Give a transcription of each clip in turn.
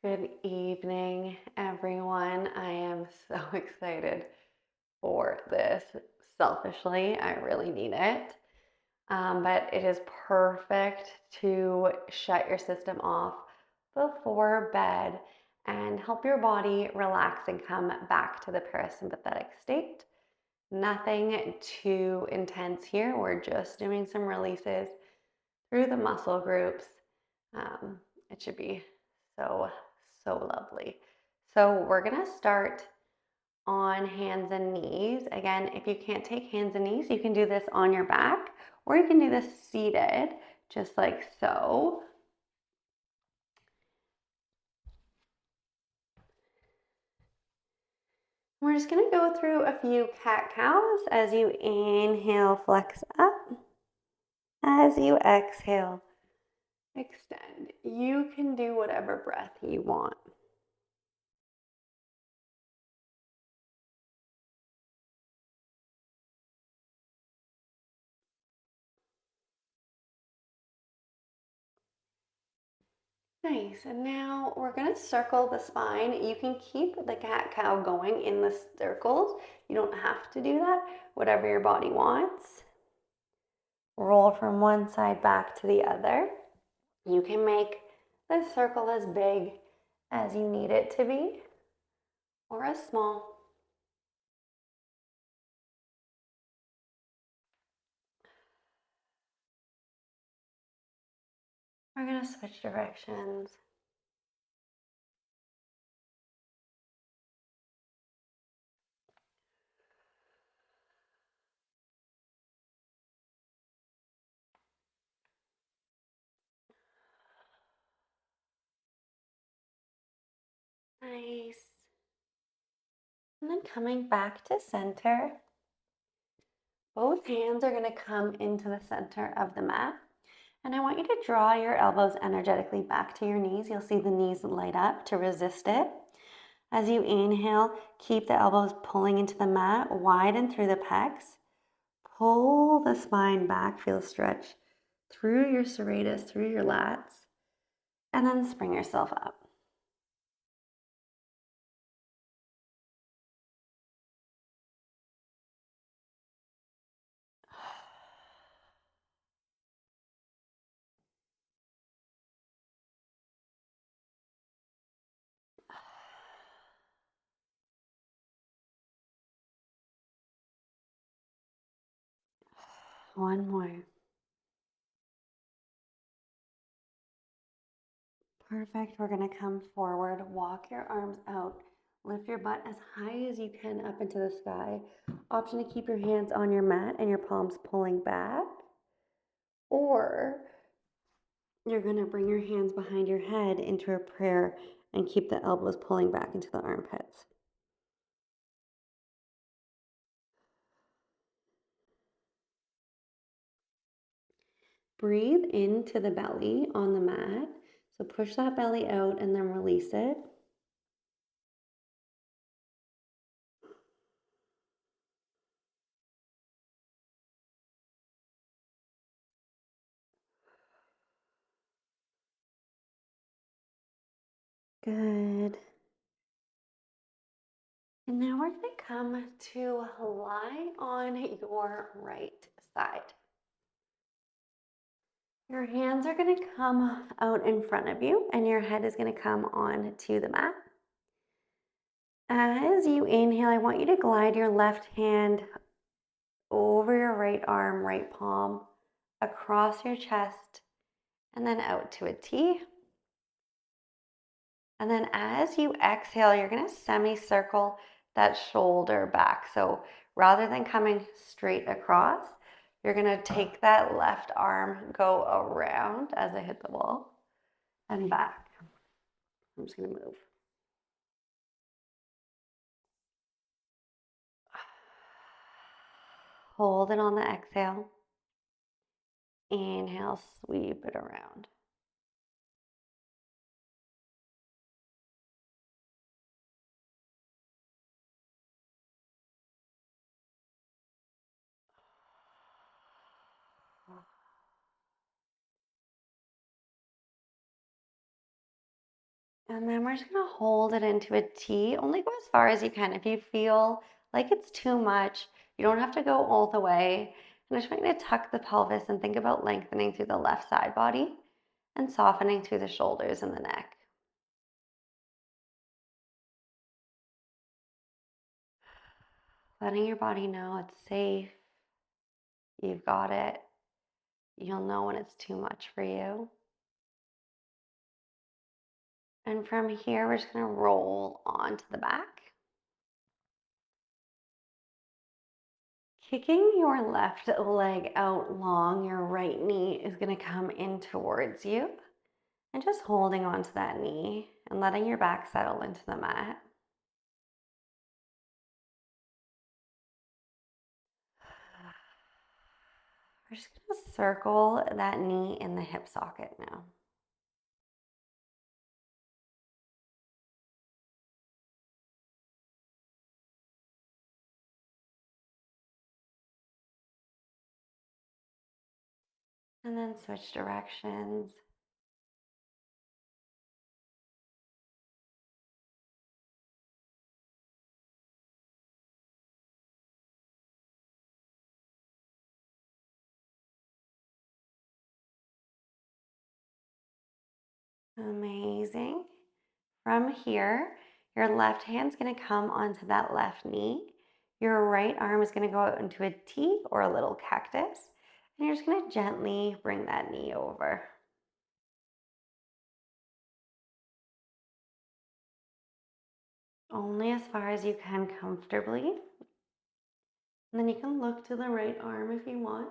Good evening, everyone. I am so excited for this. Selfishly, I really need it. But it is perfect to shut your system off before bed and help your body relax and come back to the parasympathetic state. Nothing too intense here. We're just doing some releases through the muscle groups. Um, it should be so, so lovely. So we're going to start on hands and knees. Again, if you can't take hands and knees, you can do this on your back, or you can do this seated, just like so. We're just going to go through a few cat-cows as you inhale, flex up. As you exhale, extend. You can do whatever breath you want. Nice. And now we're going to circle the spine. You can keep the cat-cow going in the circles. You don't have to do that. Whatever your body wants. Roll from one side back to the other. You can make the circle as big as you need it to be or as small. We're going to switch directions. Nice. And then coming back to center. Both hands are going to come into the center of the mat. And I want you to draw your elbows energetically back to your knees. You'll see the knees light up to resist it. As you inhale, keep the elbows pulling into the mat, widen through the pecs. Pull the spine back, feel a stretch through your serratus, through your lats, and then spring yourself up. One more. Perfect. We're going to come forward, walk your arms out, lift your butt as high as you can up into the sky. Option to keep your hands on your mat and your palms pulling back. Or you're going to bring your hands behind your head into a prayer and keep the elbows pulling back into the armpits. Breathe into the belly on the mat. So push that belly out and then release it. Good. And now we're going to come to lie on your right side. Your hands are going to come out in front of you and your head is going to come on to the mat. As you inhale, I want you to glide your left hand over your right arm, right palm, across your chest, and then out to a T. And then as you exhale, you're going to semicircle that shoulder back. So rather than coming straight across, you're going to take that left arm, go around as I hit the wall, and back. I'm just going to move. Hold it on the exhale. Inhale, sweep it around. And then we're just gonna hold it into a T. Only go as far as you can. If you feel like it's too much, you don't have to go all the way. And just trying to tuck the pelvis and think about lengthening through the left side body and softening through the shoulders and the neck. Letting your body know it's safe, you've got it. You'll know when it's too much for you. And from here, we're just gonna roll onto the back. Kicking your left leg out long, your right knee is gonna come in towards you. And just holding onto that knee and letting your back settle into the mat. We're just gonna circle that knee in the hip socket now. And then switch directions. Amazing. From here, your left hand's gonna come onto that left knee. Your right arm is gonna go out into a T or a little cactus. And you're just gonna gently bring that knee over. Only as far as you can comfortably. And then you can look to the right arm if you want.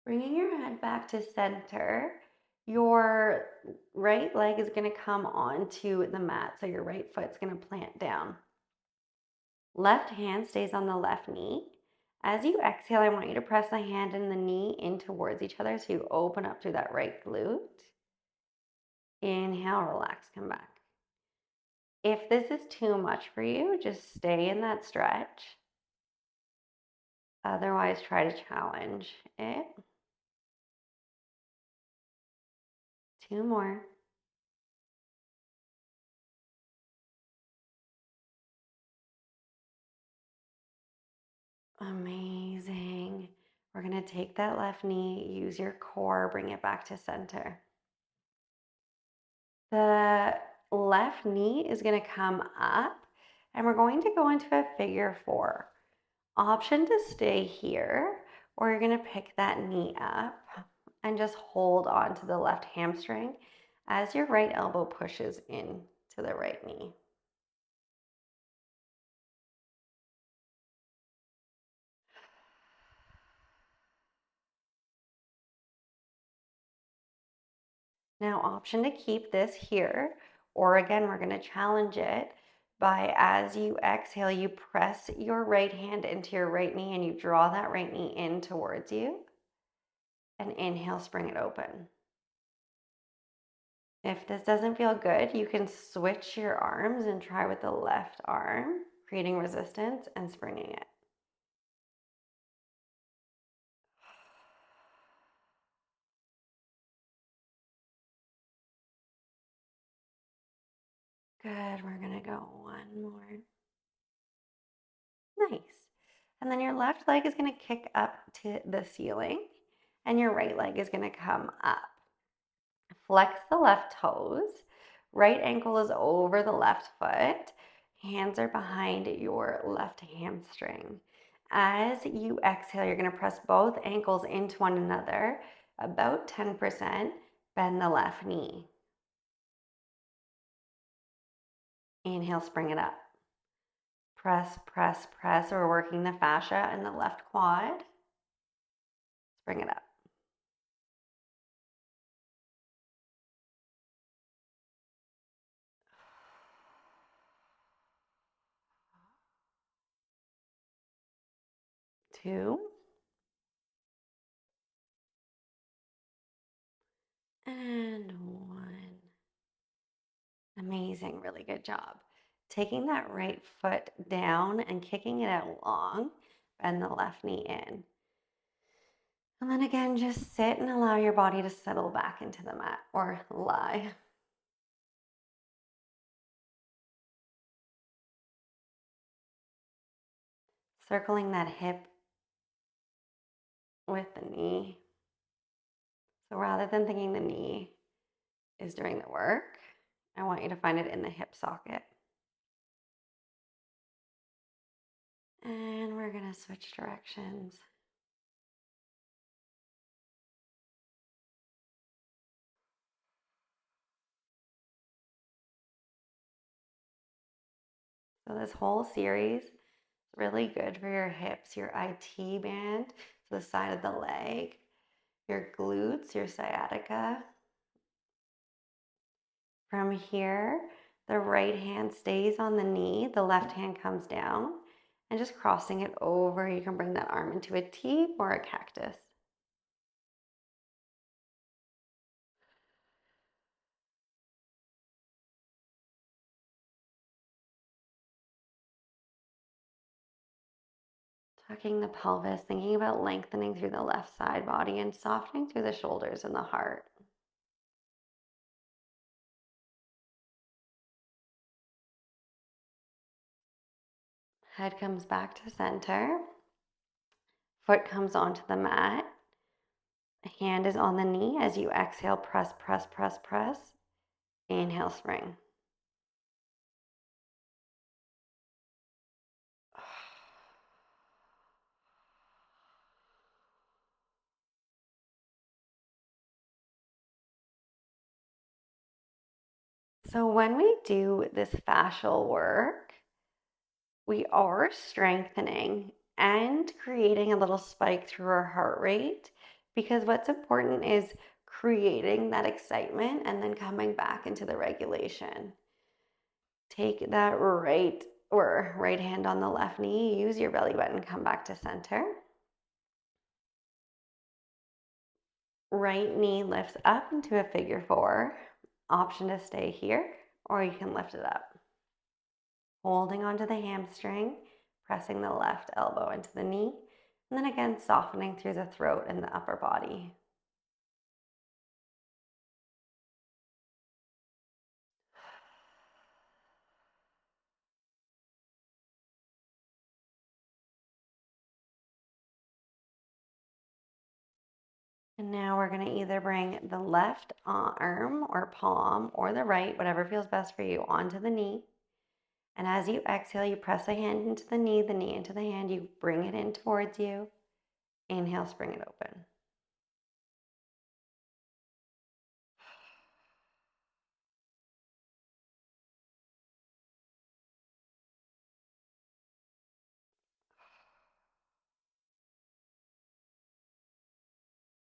Bringing your head back to center, your right leg is going to come onto the mat. So your right foot's going to plant down. Left hand stays on the left knee. As you exhale, I want you to press the hand and the knee in towards each other so you open up through that right glute. Inhale, relax, come back. If this is too much for you, just stay in that stretch. Otherwise, try to challenge it. Two more. Amazing. We're going to take that left knee, use your core, bring it back to center. The left knee is going to come up and we're going to go into a figure four. Option to stay here, or you're going to pick that knee up and just hold on to the left hamstring as your right elbow pushes in to the right knee. Now, option to keep this here, or again, we're going to challenge it by as you exhale, you press your right hand into your right knee and you draw that right knee in towards you. And inhale, spring it open. If this doesn't feel good, you can switch your arms and try with the left arm, creating resistance and springing it. Good, we're going to go one more. Nice. And then your left leg is going to kick up to the ceiling and your right leg is going to come up. Flex the left toes. Right ankle is over the left foot. Hands are behind your left hamstring. As you exhale, you're going to press both ankles into one another, about 10%. Bend the left knee. Inhale, spring it up. Press, press, press. We're working the fascia in the left quad. Spring it up. Two. And one. Amazing, really good job. Taking that right foot down and kicking it out long, bend the left knee in. And then again, just sit and allow your body to settle back into the mat or lie. Circling that hip with the knee. So rather than thinking the knee is doing the work, I want you to find it in the hip socket. And we're going to switch directions. So this whole series is really good for your hips, your IT band, so the side of the leg, your glutes, your sciatica. From here, the right hand stays on the knee, the left hand comes down, and just crossing it over, you can bring that arm into a T or a cactus. Tucking the pelvis, thinking about lengthening through the left side body and softening through the shoulders and the heart. Head comes back to center. Foot comes onto the mat. Hand is on the knee. As you exhale, press, press, press, press. Inhale, spring. So when we do this fascial work, we are strengthening and creating a little spike through our heart rate, because what's important is creating that excitement and then coming back into the regulation. Take that right hand on the left knee, use your belly button, come back to center. Right knee lifts up into a figure four. Option to stay here, or you can lift it up. Holding onto the hamstring, pressing the left elbow into the knee, and then again softening through the throat and the upper body. And now we're going to either bring the left arm or palm or the right, whatever feels best for you, onto the knee. And as you exhale, you press a hand into the knee into the hand, you bring it in towards you. Inhale, spring it open.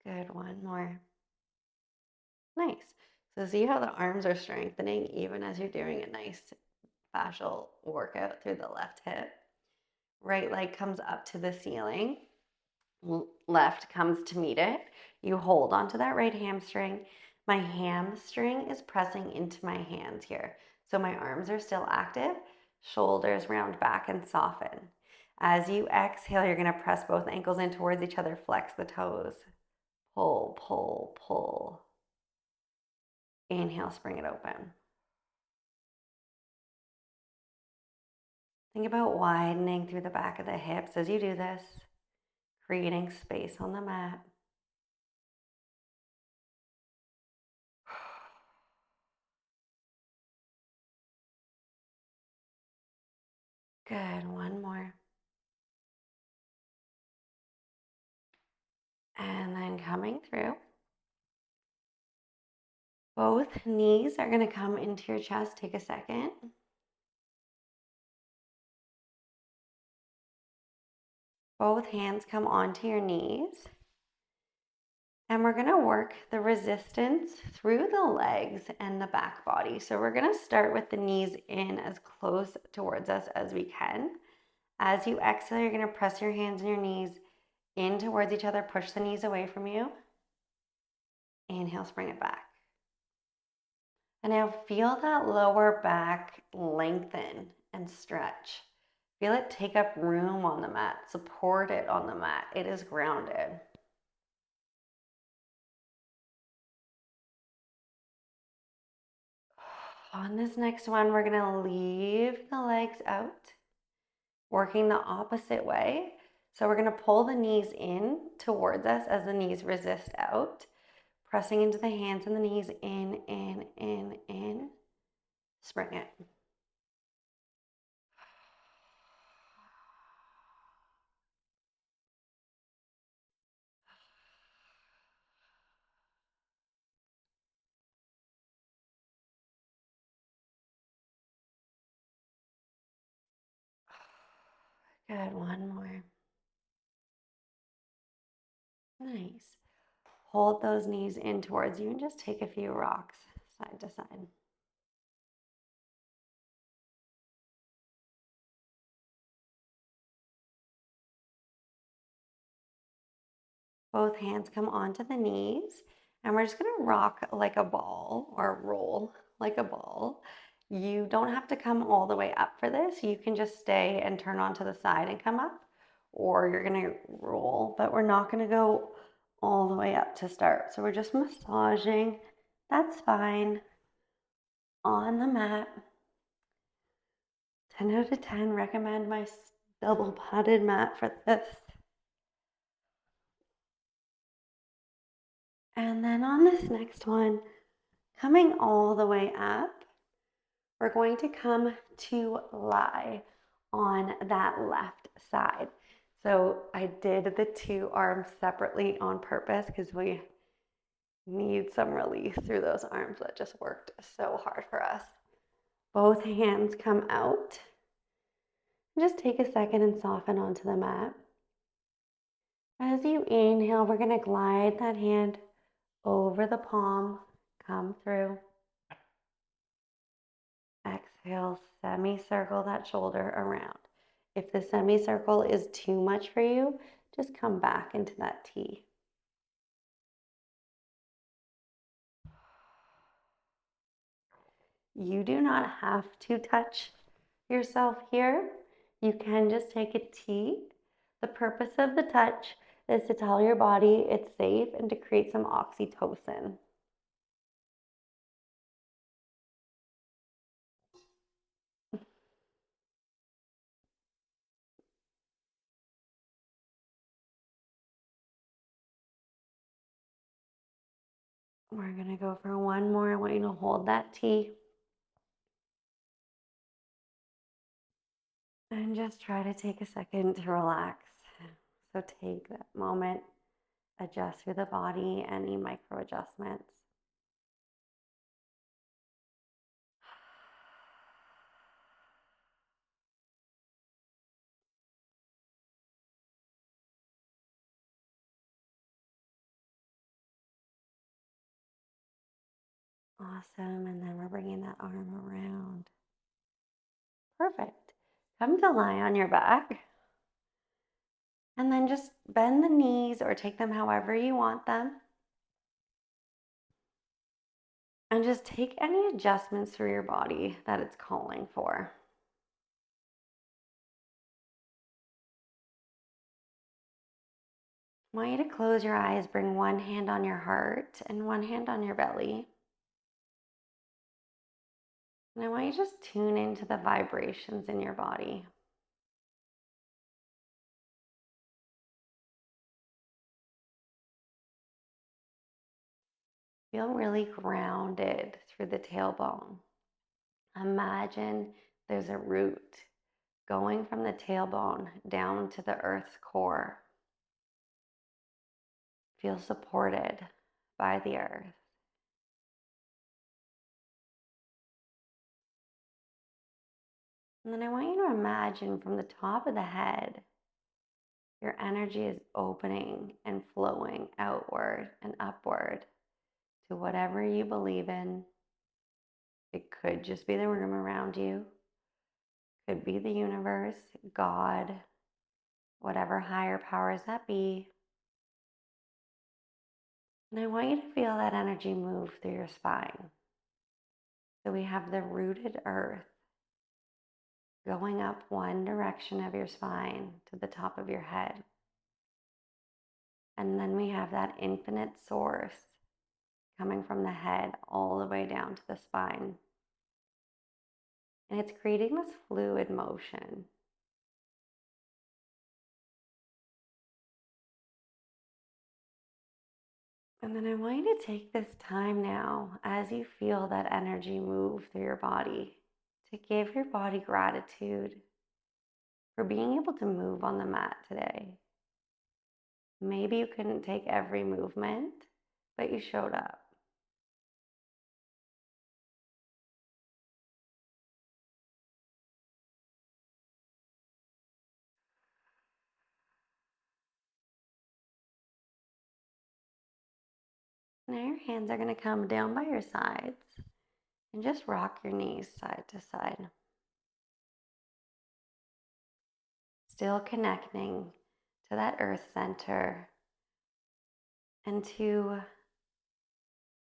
Good, one more. Nice. So see how the arms are strengthening even as you're doing a nice fascial workout through the left hip. Right leg comes up to the ceiling. Left comes to meet it. You hold onto that right hamstring. My hamstring is pressing into my hands here. So my arms are still active. Shoulders round back and soften. As you exhale, you're going to press both ankles in towards each other. Flex the toes. Pull, pull, pull. Inhale, spring it open. Think about widening through the back of the hips as you do this, creating space on the mat. Good, one more. And then coming through. Both knees are going to come into your chest. Take a second. Both hands come onto your knees. And we're going to work the resistance through the legs and the back body. So we're going to start with the knees in as close towards us as we can. As you exhale, you're going to press your hands and your knees in towards each other. Push the knees away from you. Inhale, spring it back. And now feel that lower back lengthen and stretch. Feel it take up room on the mat. Support it on the mat. It is grounded. On this next one, we're gonna leave the legs out, working the opposite way. So we're gonna pull the knees in towards us as the knees resist out, pressing into the hands and the knees in. Spring it. Good, one more. Nice. Hold those knees in towards you and just take a few rocks side to side. Both hands come onto the knees, and we're just gonna rock like a ball or roll like a ball. You don't have to come all the way up for this. You can just stay and turn onto the side and come up, or you're gonna roll, but we're not gonna go all the way up to start. So we're just massaging that spine on the mat. 10 out of 10, recommend my double padded mat for this. And then on this next one, coming all the way up, we're going to come to lie on that left side. So I did the two arms separately on purpose because we need some release through those arms that just worked so hard for us. Both hands come out. Just take a second and soften onto the mat. As you inhale, we're going to glide that hand over the palm, come through. Exhale, semicircle that shoulder around. If the semicircle is too much for you, just come back into that T. You do not have to touch yourself here. You can just take a T. The purpose of the touch is to tell your body it's safe and to create some oxytocin. We're going to go for one more. I want you to hold that T. And just try to take a second to relax. So take that moment, adjust through the body, any micro adjustments. Awesome. And then we're bringing that arm around. Perfect. Come to lie on your back. And then just bend the knees or take them however you want them. And just take any adjustments through your body that it's calling for. I want you to close your eyes, bring one hand on your heart and one hand on your belly. And I want you to just tune into the vibrations in your body. Feel really grounded through the tailbone. Imagine there's a root going from the tailbone down to the earth's core. Feel supported by the earth. And then I want you to imagine from the top of the head, your energy is opening and flowing outward and upward to whatever you believe in. It could just be the room around you, could be the universe, God, whatever higher powers that be. And I want you to feel that energy move through your spine. So we have the rooted earth going up one direction of your spine to the top of your head. And then we have that infinite source coming from the head all the way down to the spine. And it's creating this fluid motion. And then I want you to take this time now as you feel that energy move through your body to give your body gratitude for being able to move on the mat today. Maybe you couldn't take every movement, but you showed up. Now your hands are going to come down by your sides and just rock your knees side to side. Still connecting to that earth center and to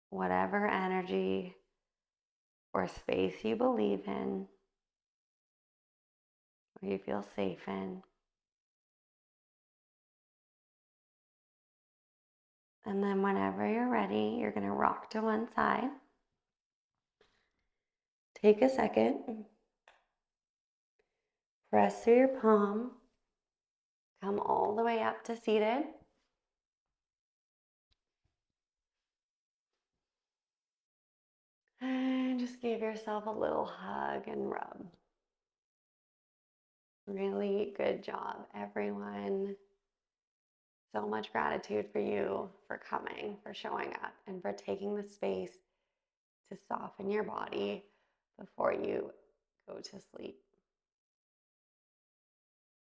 whatever energy or space you believe in or you feel safe in. And then whenever you're ready, you're going to rock to one side. Take a second. Press through your palm. Come all the way up to seated. And just give yourself a little hug and rub. Really good job, everyone. So much gratitude for you for coming, for showing up, and for taking the space to soften your body before you go to sleep.